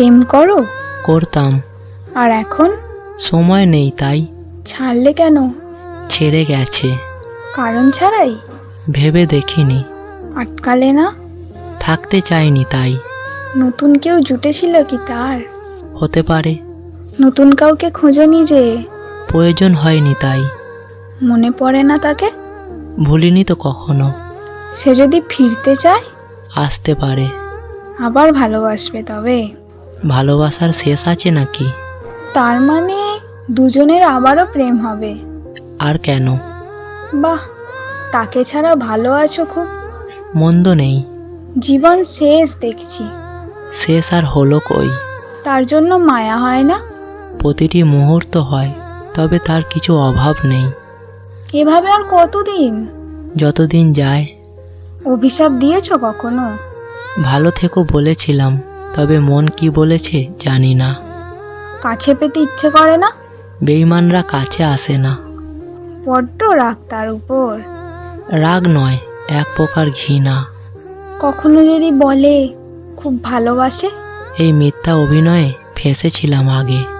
প্রেম করো? করতাম, আর এখন? সময় নেই তাই। ছাড়লে কেন? ছেড়ে গেছে। কারণ ছাড়াই? ভেবে দেখিনি। আটকালে না? থাকতে চাইনি তাই। নতুন কেউ জুটেছিল কি তার? হতে পারে। নতুন কাউকে খোঁজনি যে? প্রয়োজন হয়নি তাই। মনে পড়ে না তাকে? ভুলিনি তো কখনো। সে যদি ফিরতে চায়? আসতে পারে। আবার ভালোবাসবে তবে? ভালোবাসার শেষ আছে নাকি? তার মানে দুজনের আবারও প্রেম হবে? আর কেন? বাহ, তাকে ছাড়া ভালো আছো খুব। মন্দ নেই। জীবন শেষ দেখছি। শেষ আর হলো কই? তার জন্য মায়া হয় না? প্রতিটি মুহূর্ত হয়, তবে তার কিছু অভাব নেই। এভাবে আর কতদিন? যতদিন যায়। অভিশাপ দিয়েছো কখনো? ভালো থেকো বলেছিলাম, তবে মন কি বলেছে জানি না। কাছে পেতে ইচ্ছে করে না? বেঈমানরা কাছে আসে না। বড্ড রাগ তার উপর। রাগ নয়, এক প্রকার ঘৃণা। কখনো যদি বলে খুব ভালোবাসে? এই মিথ্যা অভিনয়ে ফেঁসেছিলাম আগে।